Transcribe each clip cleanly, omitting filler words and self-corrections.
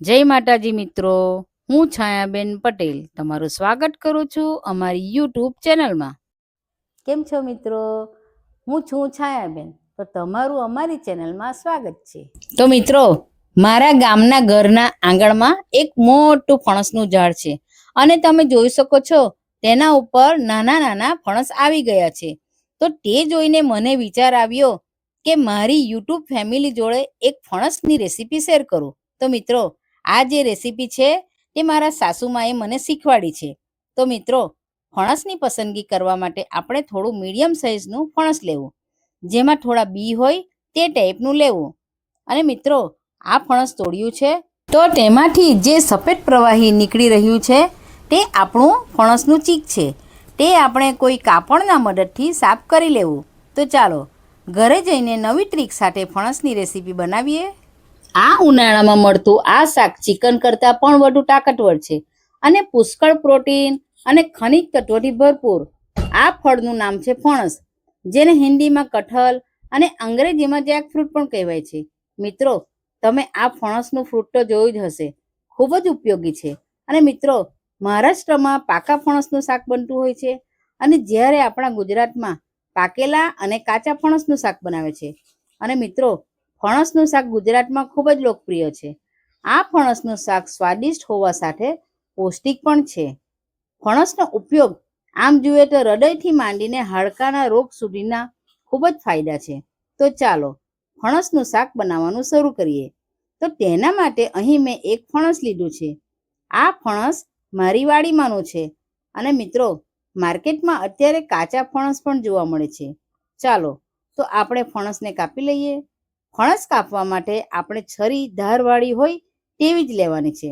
જય માતાજી મિત્રો, હું છાયાબેન પટેલ તમારું સ્વાગત કરું છું અમારી યુટ્યુબ ચેનલમાં. કેમ છો મિત્રો? હું છું છાયાબેન, તો તમારું અમારી ચેનલમાં સ્વાગત છે. તો મિત્રો, મારા ગામના ઘરના આંગણમાં એક મોટું ફણસનું ઝાડ છે અને તમે જોઈ શકો છો તેના ઉપર નાના નાના ફણસ આવી ગયા છે. તો તે જોઈને મને વિચાર આવ્યો કે મારી યુટ્યુબ ફેમિલી જોડે એક ફણસની રેસીપી શેર કરું. તો મિત્રો, આ જે રેસીપી છે તે મારા સાસુમાએ મને શીખવાડી છે. તો મિત્રો, ફણસની પસંદગી કરવા માટે આપણે થોડું મીડિયમ સાઇઝનું ફણસ લેવું, જેમાં થોડા બી હોય તે ટાઈપનું લેવું. અને મિત્રો, આ ફણસ તોડ્યું છે તો તેમાંથી જે સફેદ પ્રવાહી નીકળી રહ્યું છે તે આપણું ફણસનું ચીક છે. તે આપણે કોઈ કાપડના મદદથી સાફ કરી લેવું. તો ચાલો ઘરે જઈને નવી ટ્રીક સાથે ફણસની રેસીપી બનાવીએ. આ ઉનાળામાં મળતું આ શાક ચિકન કરતાં પણ વધુ તાકાતવર છે અને પુષ્કળ પ્રોટીન અને ખનિજ તત્વોથી ભરપૂર. આ ફળનું નામ છે ફણસ, જેને હિન્દીમાં કઠલ અને અંગ્રેજીમાં જેકફ્રૂટ પણ કહેવાય છે. મિત્રો, તમે આ ફણસનું ફ્રૂટ તો જોયું જ હશે, ખૂબ જ ઉપયોગી છે. અને મિત્રો, મહારાષ્ટ્રમાં પાકા ફણસનું શાક બનતું હોય છે અને જ્યારે આપણા ગુજરાતમાં પાકેલા અને કાચા ફણસનું શાક બનાવે છે. અને મિત્રો, ફણસનું શાક ગુજરાતમાં ખૂબ જ લોકપ્રિય છે. આ ફણસનું શાક સ્વાદિષ્ટ હોવા સાથે પૌષ્ટિક પણ છે. ફણસનો ઉપયોગ આમ જોઈએ તો હૃદયથી માંડીને હાડકાના રોગ સુધીના ખૂબ જ ફાયદા છે. તો ચાલો ફણસનું શાક બનાવવાનું શરૂ કરીએ. તો તેના માટે અહીં મેં એક ફણસ લીધું છે. આ ફણસ મારી વાડીમાંનું છે અને મિત્રો, માર્કેટમાં અત્યારે કાચા ફણસ પણ જોવા મળે છે. ચાલો તો આપણે ફણસને કાપી લઈએ. ફણસ કાપવા માટે આપણે છરી ધારવાળી હોય તેવી જ લેવાની છે.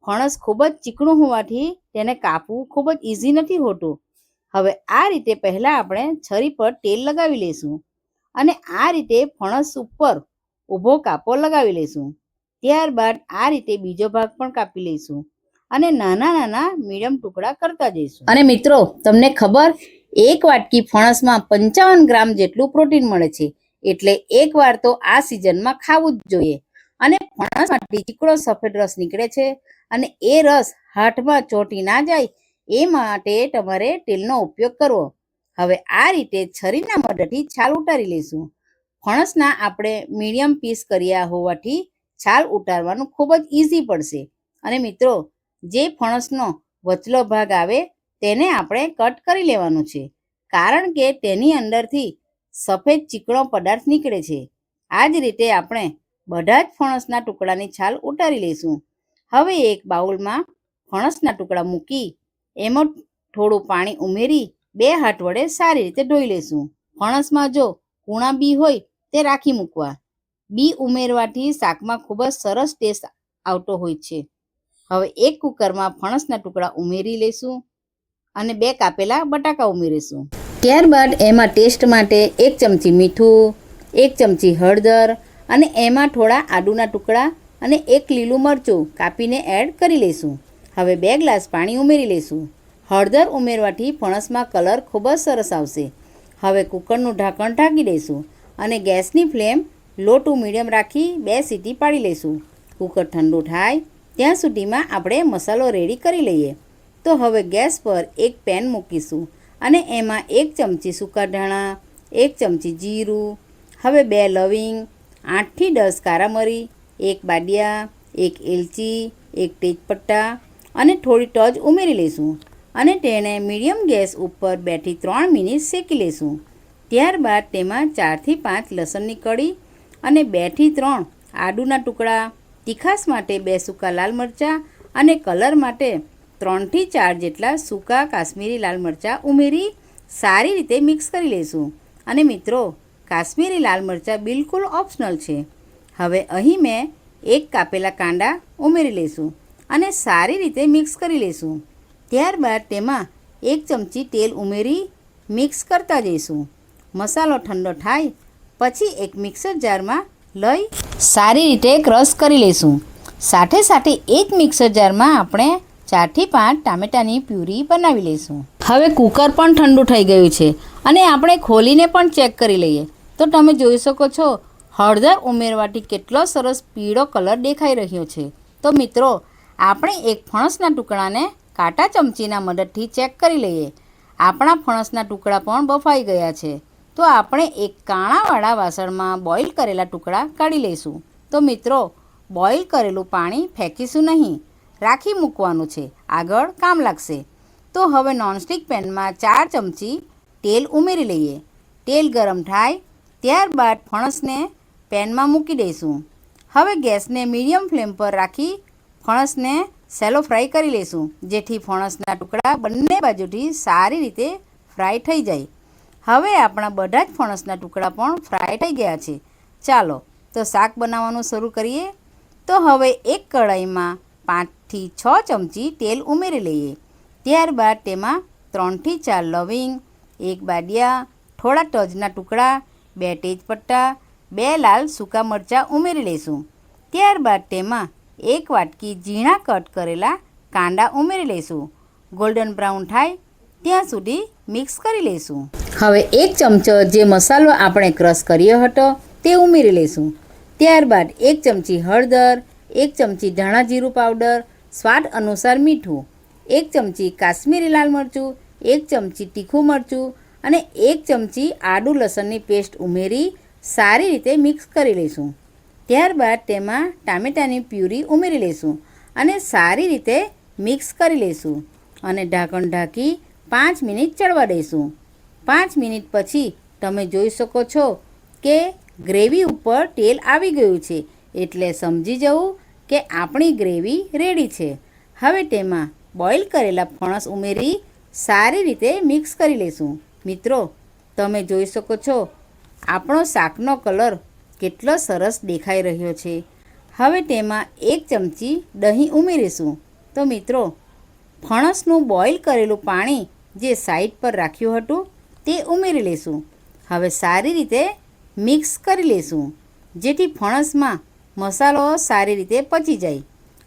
ફણસ ખૂબ જ ચીકણું હોવાથી તેને કાપવું ખૂબ જ ઇઝી નથી હોતું. હવે આ રીતે પહેલાં આપણે છરી પર તેલ લગાવી લઈશું અને આ રીતે ફણસ ઉપર ઊભો કાપો લગાવી લઈશું. ત્યારબાદ આ રીતે બીજો ભાગ પણ કાપી લઈશું અને નાના નાના મીડિયમ ટુકડા કરતા જઈશું. અને મિત્રો, તમને ખબર, એક વાટકી ફણસમાં 55 ગ્રામ જેટલું પ્રોટીન મળે છે. એટલે એકવાર તો આ સિઝનમાં ખાવું જ જોઈએ. અને ફણસમાંથી ચીકણો સફેદ રસ નીકળે છે અને એ રસ હાથમાં ચોંટી ના જાય એ માટે તમારે તેલનો ઉપયોગ કરવો. હવે આ રીતે છરીના મદદથી છાલ ઉતારી લઈશું. ફણસના આપણે મીડિયમ પીસ કર્યા હોવાથી છાલ ઉતારવાનું ખૂબ જ ઇઝી પડશે. અને મિત્રો, જે ફણસનો વચલો ભાગ આવે તેને આપણે કટ કરી લેવાનું છે, કારણ કે તેની અંદરથી સફેદ ચીકણો પદાર્થ નીકળે છે. આ જ રીતે આપણે બધા જ ફણસના ટુકડાની છાલ ઉતારી લઈશું. હવે એક બાઉલમાં ફણસના ટુકડા મૂકી એમાં થોડું પાણી ઉમેરી 2 હાથ વડે સારી રીતે ધોઈ લઈશું. ફણસમાં જો કૂણા બી હોય તે રાખી મૂકવા. બી ઉમેરવાથી શાકમાં ખૂબ જ સરસ ટેસ્ટ આવતો હોય છે. હવે એક કુકરમાં ફણસના ટુકડા ઉમેરી લઈશું અને 2 કાપેલા બટાકા ઉમેરીશું. ત્યારબાદ એમાં ટેસ્ટ માટે 1 ચમચી મીઠું, 1 ચમચી હળદર અને એમાં થોડા આદુના ટુકડા અને 1 લીલું મરચું કાપીને એડ કરી લઈશું. હવે 2 ગ્લાસ પાણી ઉમેરી લઈશું. હળદર ઉમેરવાથી ફણસમાં કલર ખૂબ જ સરસ આવશે. હવે કુકરનું ઢાંકણ ઢાંકી દઈશું અને ગેસની ફ્લેમ લો ટુ મીડિયમ રાખી 2 સીટી પાડી લઈશું. કુકર ઠંડુ થાય ત્યાં સુધીમાં આપણે મસાલો રેડી કરી લઈએ. તો હવે ગેસ પર એક પેન મૂકીશું અને એમાં 1 ચમચી સૂકા ધાણા, 1 ચમચી જીરું, હવે 2 લવિંગ, 8 થી 10 કારા મરી, 1 બાદિયા, 1 એલચી, 1 તેજપત્તા અને થોડી તજ ઉમેરી લઈશું અને તેને મીડિયમ ગેસ ઉપર 2 થી 3 મિનિટ શેકી લઈશું. ત્યારબાદ તેમાં 4 થી 5 લસણની કળી અને 2 થી 3 આદુના ટુકડા, તીખાસ માટે 2 સૂકા લાલ મરચાં અને કલર માટે 3 થી 4 જેટલા સૂકા કાશ્મીરી લાલ મરચાં ઉમેરી સારી રીતે મિક્સ કરી લઈશું. અને મિત્રો, કાશ્મીરી લાલ મરચાં બિલકુલ ઓપ્શનલ છે. હવે અહીં મેં 1 કાપેલા કાંદા ઉમેરી લઈશું અને સારી રીતે મિક્સ કરી લઈશું. ત્યારબાદ તેમાં 1 ચમચી તેલ ઉમેરી મિક્સ કરતા જઈશું. મસાલો ઠંડો થાય પછી એક મિક્સર જારમાં લઈ સારી રીતે ક્રશ કરી લઈશું. સાથે સાથે એક મિક્સર જારમાં આપણે 4 થી 5 ટામેટાની પ્યુરી બનાવી લઈશું. હવે કુકર પણ ઠંડુ થઈ ગયું છે અને આપણે ખોલીને પણ ચેક કરી લઈએ. તો તમે જોઈ શકો છો હળદર ઉમેરવાથી કેટલો સરસ પીળો કલર દેખાઈ રહ્યો છે. તો મિત્રો, આપણે એક ફણસના ટુકડાને કાંટા ચમચીના મદદથી ચેક કરી લઈએ. આપણા ફણસના ટુકડા પણ બફાઈ ગયા છે. તો આપણે એક કાણાવાળા વાસણમાં બોઇલ કરેલા ટુકડા કાઢી લઈશું. તો મિત્રો, બોઇલ કરેલું પાણી ફેંકીશું નહીં, રાખી મૂકવાનું છે, આગળ કામ લાગશે. તો હવે નોનસ્ટિક પેનમાં 4 ચમચી તેલ ઉમેરી લઈએ. તેલ ગરમ થાય ત્યારબાદ ફણસને પેનમાં મૂકી દઈશું. હવે ગેસને મીડિયમ ફ્લેમ પર રાખી ફણસને સેલો ફ્રાય કરી લઈશું, જેથી ફણસના ટુકડા બંને બાજુથી સારી રીતે ફ્રાય થઈ જાય. હવે આપણા બધા જ ફણસના ટુકડા પણ ફ્રાય થઈ ગયા છે. ચાલો તો શાક બનાવવાનું શરૂ કરીએ. તો હવે એક કઢાઈમાં 5 થી 6 ચમચી તેલ ઉમેરી લઈએ. ત્યારબાદ તેમાં 3 થી 4 લવિંગ, 1 બાદિયા, થોડા તજના ટુકડા, 2 તેજપત્તા, 2 લાલ સૂકા મરચાં ઉમેરી લઈશું. ત્યારબાદ તેમાં 1 વાટકી ઝીણા કટ કરેલા કાંદા ઉમેરી લઈશું. ગોલ્ડન બ્રાઉન થાય ત્યાં સુધી મિક્સ કરી લઈશું. હવે 1 ચમચો જે મસાલો આપણે ક્રશ કર્યો હતો તે ઉમેરી લઈશું. ત્યારબાદ 1 ચમચી હળદર, 1 ચમચી ધાણા જીરું પાવડર, સ્વાદ અનુસાર મીઠું, 1 ચમચી કાશ્મીરી લાલ મરચું, 1 ચમચી તીખું મરચું અને 1 ચમચી આદુ લસણની પેસ્ટ ઉમેરી સારી રીતે મિક્સ કરી લઈશું. ત્યારબાદ તેમાં ટામેટાની પ્યુરી ઉમેરી લઈશું અને સારી રીતે મિક્સ કરી લઈશું અને ઢાંકણ ઢાંકી 5 મિનિટ ચડવા દઈશું. 5 મિનિટ પછી તમે જોઈ શકો છો કે ગ્રેવી ઉપર તેલ આવી ગયું છે, એટલે સમજી જવું કે આપણી ગ્રેવી રેડી છે. હવે તેમાં બોઇલ કરેલા ફણસ ઉમેરી સારી રીતે મિક્સ કરી લઈશું. મિત્રો, તમે જોઈ શકો છો આપણો શાકનો કલર કેટલો સરસ દેખાઈ રહ્યો છે. હવે તેમાં 1 ચમચી દહીં ઉમેરીશું. તો મિત્રો, ફણસનું બોઇલ કરેલું પાણી જે સાઈડ પર રાખ્યું હતું તે ઉમેરી લઈશું. હવે સારી રીતે મિક્સ કરી લઈશું, જેથી ફણસમાં મસાલો સારી રીતે પચી જાય.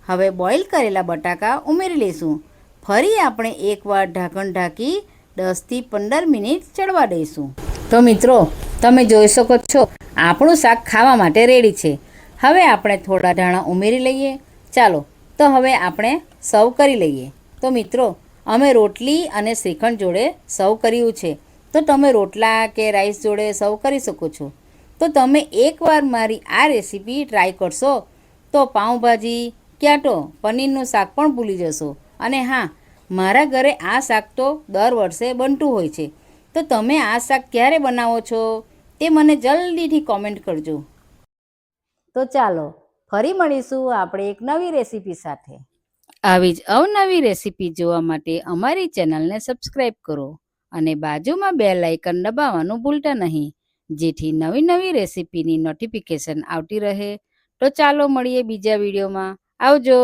હવે બોઇલ કરેલા બટાકા ઉમેરી લઈશું. ફરી આપણે એકવાર ઢાંકણ ઢાંકી 10 થી 15 મિનિટ ચડવા દઈશું. તો મિત્રો, તમે જોઈ શકો છો આપણું શાક ખાવા માટે રેડી છે. હવે આપણે થોડા ધાણા ઉમેરી લઈએ. ચાલો તો હવે આપણે સર્વ કરી લઈએ. તો મિત્રો, અમે રોટલી અને શ્રીખંડ જોડે સર્વ કર્યું છે. તો તમે રોટલા કે રાઈસ જોડે સર્વ કરી શકો છો. તો તમે એકવાર મારી આ રેસીપી ટ્રાય કરશો તો પાઉંભાજી ક્યાં તો પનીરનું શાક પણ ભૂલી જશો. અને હા, મારા ઘરે આ શાક તો દર વર્ષે બનતું હોય છે. તો તમે આ શાક ક્યારે બનાવો છો તે મને જલ્દીથી કોમેન્ટ કરજો. તો ચાલો ફરી મળીશું આપણે એક નવી રેસીપી સાથે. આવી જ અવનવી રેસીપી જોવા માટે અમારી ચેનલને સબસ્ક્રાઈબ કરો અને બાજુમાં બેલ આઇકન દબાવવાનું ભૂલતા નહીં, જેથી નવી નવી રેસીપીની નોટિફિકેશન આવતી રહે. તો ચાલો મળીએ બીજા વિડીયોમાં. આવજો.